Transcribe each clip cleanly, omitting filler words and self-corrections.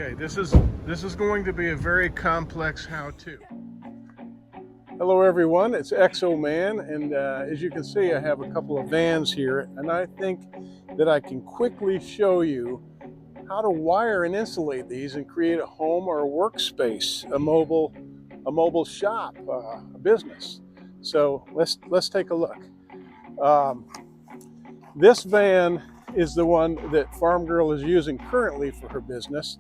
Okay, this is going to be a very complex how-to. Hello everyone, it's Exoman, and as you can see I have a couple of vans here, and I think that I can quickly show you how to wire and insulate these and create a home or a workspace, a mobile shop, a business. So let's take a look. This van is the one that Farm Girl is using currently for her business.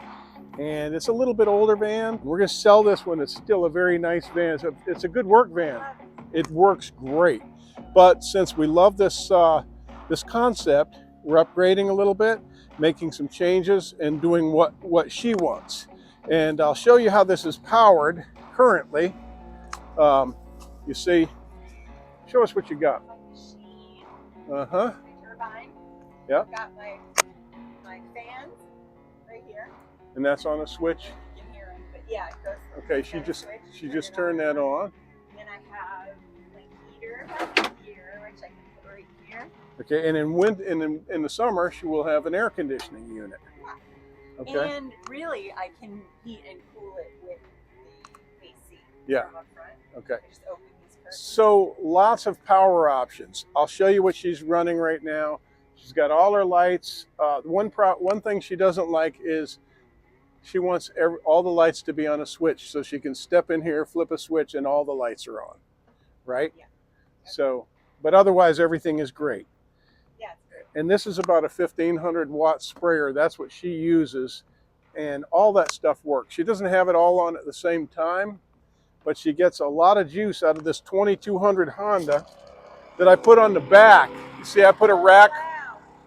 And it's a little bit older van. We're going to sell this one. It's still a very nice van. It's a good work van. It works great. But since we love this this concept, we're upgrading a little bit, making some changes, and doing what she wants. And I'll show you how this is powered currently. You see, show us what you got. Uh-huh. Turbine. Yeah. Got my fans right here. And that's on a switch. You can hear it, but yeah, it goes. Okay, she just turned that on. And then I have like heater right here, which I can put right here. Okay, and in the summer she will have an air conditioning unit. Okay. And really, I can heat and cool it with the AC. Yeah. From up front. Okay. I just open these curtains. So lots of power options. I'll show you what she's running right now. She's got all her lights. One thing she doesn't like is she wants all the lights to be on a switch, so she can step in here, flip a switch, and all the lights are on, right? Yeah. So, but otherwise everything is great. Yeah, it's great. And this is about a 1500 watt sprayer. That's what she uses, and all that stuff works. She doesn't have it all on at the same time, but she gets a lot of juice out of this 2200 Honda that I put on the back. You see, I put a rack.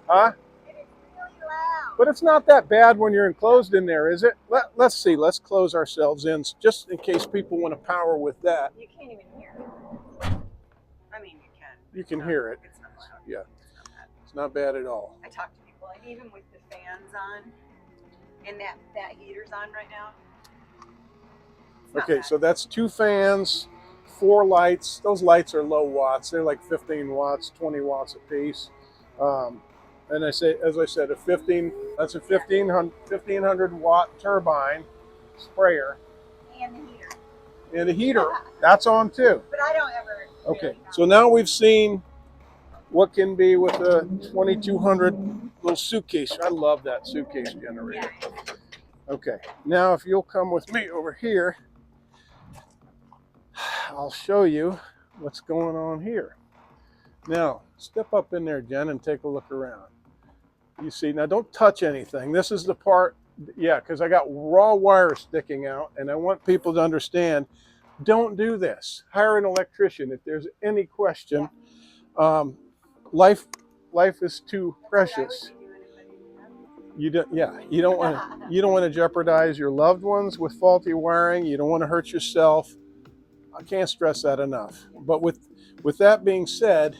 Huh? It is really loud. But it's not that bad when you're enclosed in there, is it? Let's see. Let's close ourselves in just in case people want to power with that. You can't even hear it. I mean, you can. You can hear it. It's not loud. Yeah. It's not bad. It's not bad at all. I talk to people, and even with the fans on, and that heater's on right now. It's not Okay, bad. so that's 2 fans, 4 lights. Those lights are low watts. They're like 15 watts, 20 watts a piece. And as I said, that's a 1500 watt turbine sprayer. And the heater. And a heater, that's on too. But I don't ever. Okay, Really so now we've seen what can be with a 2200 little suitcase. I love that suitcase generator. Yeah. Okay, now if you'll come with me over here, I'll show you what's going on here. Now, step up in there, Jen, and take a look around. You see, now don't touch anything. This is the part, yeah, because I got raw wire sticking out, and I want people to understand, don't do this. Hire an electrician if there's any question. Life is too precious. You don't want to jeopardize your loved ones with faulty wiring. You don't want to hurt yourself. I can't stress that enough. But with that being said,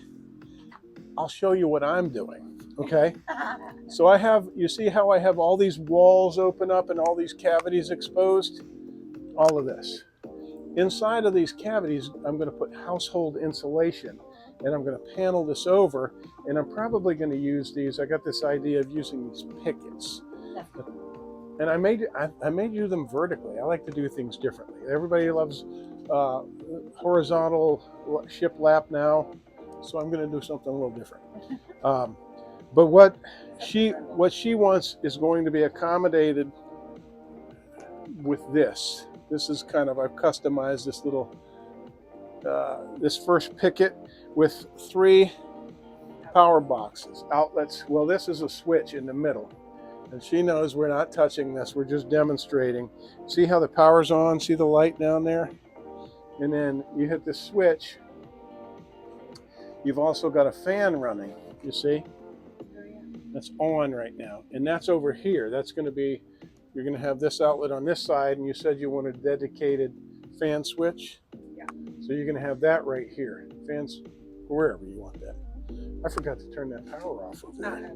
I'll show you what I'm doing. Okay, so you see how I have all these walls open up and all these cavities exposed? All of this. Inside of these cavities, I'm going to put household insulation, and I'm going to panel this over, and I'm probably going to use these. I got this idea of using these pickets. And I may do them vertically. I like to do things differently. Everybody loves horizontal shiplap now, so I'm going to do something a little different. But what she wants is going to be accommodated with this. This is kind of, I've customized this little, this first picket with 3 power boxes, outlets. Well, this is a switch in the middle. And she knows we're not touching this, we're just demonstrating. See how the power's on? See the light down there? And then you hit the switch. You've also got a fan running, you see? That's on right now. And that's over here. That's going to be, you're going to have this outlet on this side, and you said you want a dedicated fan switch? Yeah. So you're going to have that right here. Fans, wherever you want that. I forgot to turn that power off over there.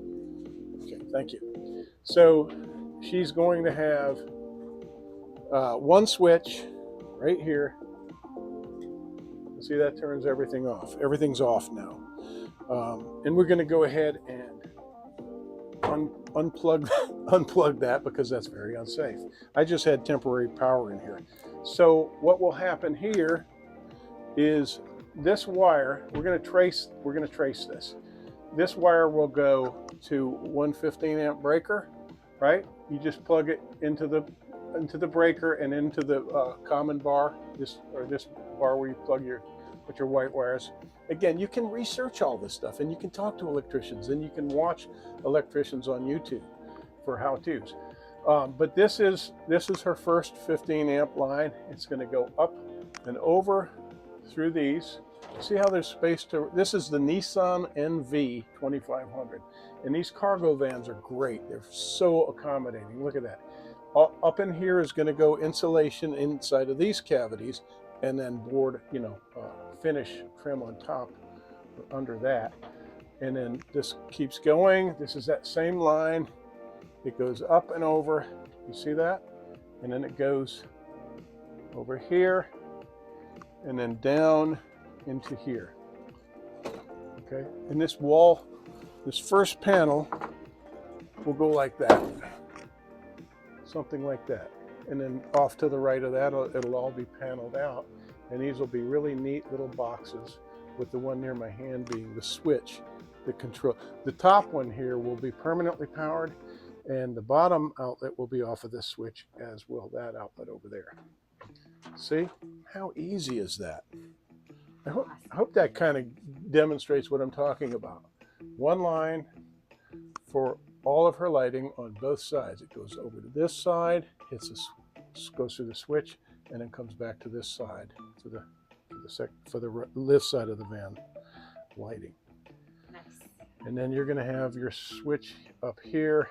Okay, thank you. So she's going to have 1 switch right here. See, that turns everything off. Everything's off now. And we're going to go ahead and unplug unplug that because that's very unsafe. I just had temporary power in here. So what will happen here is this wire, we're going to trace this. This wire will go to 115 amp breaker, right? You just plug it into the breaker and into the common bar, this bar where you plug put your white wires. Again, you can research all this stuff and you can talk to electricians and you can watch electricians on YouTube for how-tos. But this is her first 15 amp line. It's going to go up and over through these. See how there's space to, this is the Nissan NV 2500. And these cargo vans are great. They're so accommodating. Look at that. Up in here is going to go insulation inside of these cavities and then board, finish trim on top or under that. And then this keeps going. This is that same line. It goes up and over. You see that? And then it goes over here and then down into here. Okay, and this wall, this first panel will go like that, something like that, and then off to the right of that it'll all be paneled out, and these will be really neat little boxes, with the one near my hand being the switch, the control. The top one here will be permanently powered, and the bottom outlet will be off of this switch, as will that outlet over there. See how easy is that? I hope that kind of demonstrates what I'm talking about. One line for all of her lighting on both sides. It goes over to this side, goes through the switch, and then comes back to this side for the left side of the van lighting. Nice. And then you're going to have your switch up here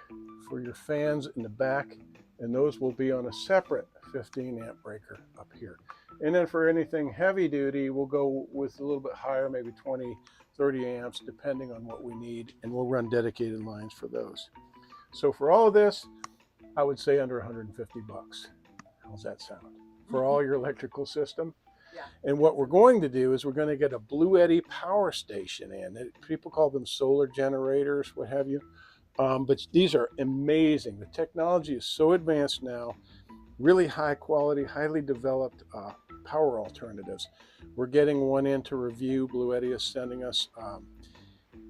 for your fans in the back, and those will be on a separate 15 amp breaker up here. And then for anything heavy duty, we'll go with a little bit higher, maybe 20, 30 amps, depending on what we need, and we'll run dedicated lines for those. So for all of this, I would say under 150 bucks. How's that sound? For all your electrical system? Yeah. And what we're going to do is we're going to get a Blue Eddy power station in. People call them solar generators, what have you. But these are amazing. The technology is so advanced now. Really high quality, highly developed power alternatives. We're getting one in to review. Blue Eddy is sending us,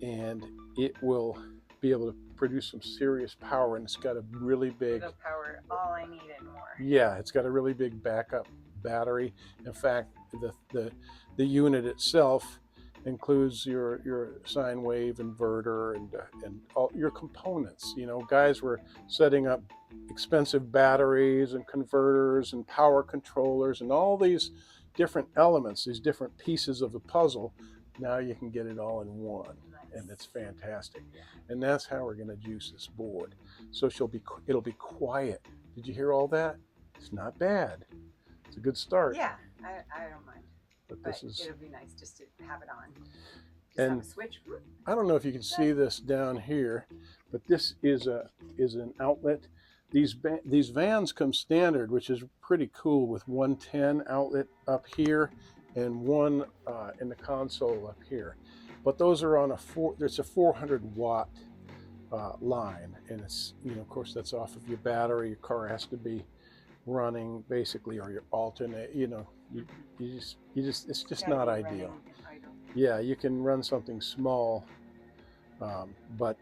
and it will be able to produce some serious power, and it's got a really big power, all I need and more. Yeah, it's got a really big backup battery. In fact, the unit itself includes your sine wave inverter and all your components. Guys were setting up expensive batteries and converters and power controllers and all these different elements, these different pieces of the puzzle. Now you can get it all in one, and it's fantastic. And that's how we're going to juice this board. So it'll be quiet. Did you hear all that? It's not bad. It's a good start. Yeah, I don't mind. But it'll be nice just to have it on. And have a switch. I don't know if you can see this down here, but this is an outlet. These vans come standard, which is pretty cool, with 110 outlet up here and one in the console up here. But those are on there's a 400 watt line, and it's of course that's off of your battery. Your car has to be running basically, or your alternate. It's just not ideal. Yeah, you can run something small, but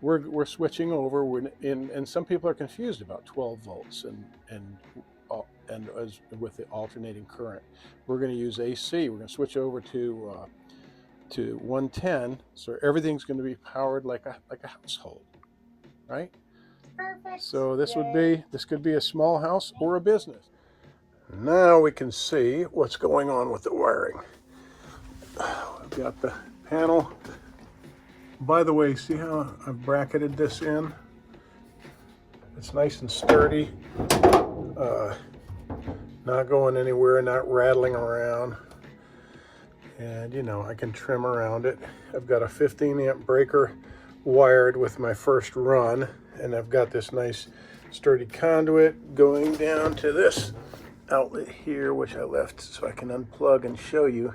we're switching over. And some people are confused about 12 volts and as with the alternating current. We're going to use AC. We're going to switch over to 110, so everything's going to be powered like a household, right? Perfect. So this could be a small house or a business. Now we can see what's going on with the wiring. I've got the panel. By the way, see how I've bracketed this in? It's nice and sturdy, not going anywhere, not rattling around. And I can trim around it. I've got a 15 amp breaker wired with my first run, and I've got this nice sturdy conduit going down to this outlet here, which I left so I can unplug and show you.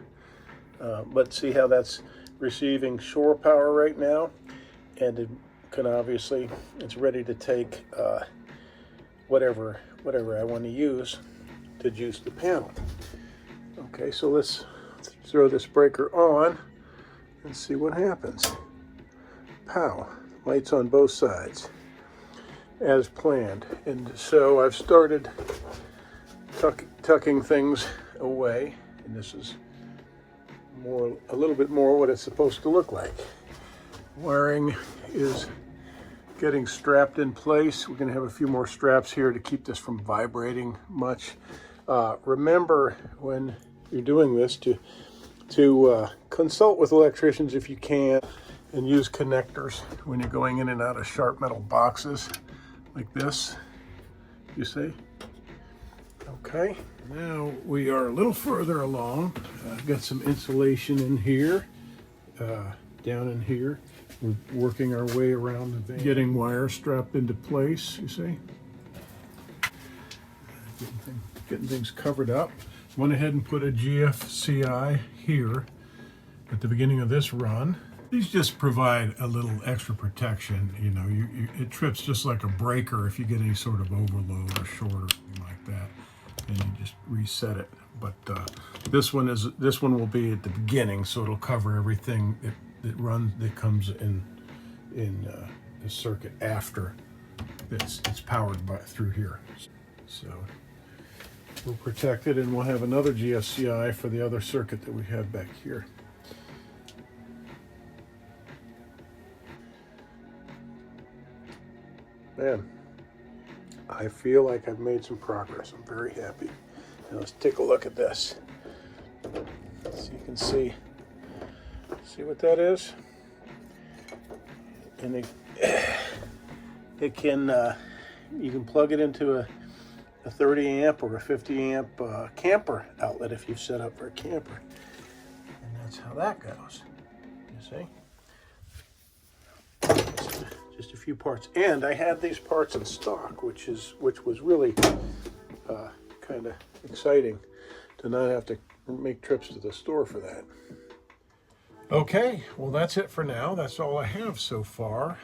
But see how that's receiving shore power right now, and can obviously, it's ready to take whatever I want to use to juice the panel. Okay, so let's throw this breaker on and see what happens. Pow, lights on both sides as planned. And so I've started tucking things away, and this is a little bit more what it's supposed to look like. Wiring is getting strapped in place. We're going to have a few more straps here to keep this from vibrating much. Remember when you're doing this to consult with electricians if you can, and use connectors when you're going in and out of sharp metal boxes like this, you see? Okay, now we are a little further along. I've got some insulation in here, down in here. We're working our way around the van, getting wire strapped into place, you see? Getting things covered up. Went ahead and put a GFCI here at the beginning of this run. These just provide a little extra protection. You know, it trips just like a breaker if you get any sort of overload or short or something like that, and you just reset it. But this one will be at the beginning, so it'll cover everything that comes in the circuit after it's powered through here. So we'll protect it, and we'll have another GFCI for the other circuit that we have back here. Man, I feel like I've made some progress. I'm very happy. Now let's take a look at this. So you can see what that is. And it can you can plug it into a 30 amp or a 50 amp camper outlet if you've set up for a camper. And that's how that goes. You see? Just a few parts, and I had these parts in stock, which was really kind of exciting to not have to make trips to the store for that. Okay, well that's it for now. That's all I have so far,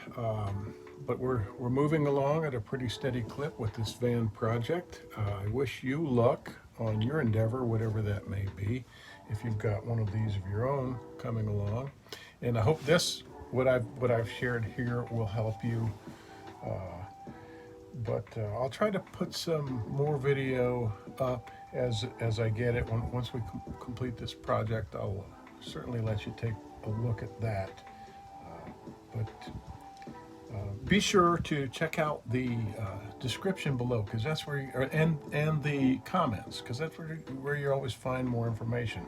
but we're moving along at a pretty steady clip with this van project. I wish you luck on your endeavor, whatever that may be, if you've got one of these of your own coming along, and I hope what I've shared here will help you, but I'll try to put some more video up as I get it. Once we complete this project, I'll certainly let you take a look at that, but be sure to check out the description below, because that's where and the comments, because that's where you always find more information.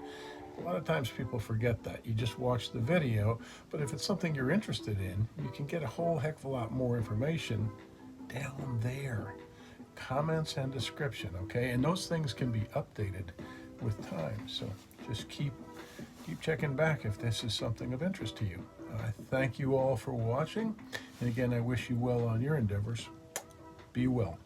A lot of times people forget that. You just watch the video, but if it's something you're interested in, you can get a whole heck of a lot more information down there. Comments and description, okay? And those things can be updated with time. So just keep checking back if this is something of interest to you. I thank you all for watching. And again, I wish you well on your endeavors. Be well.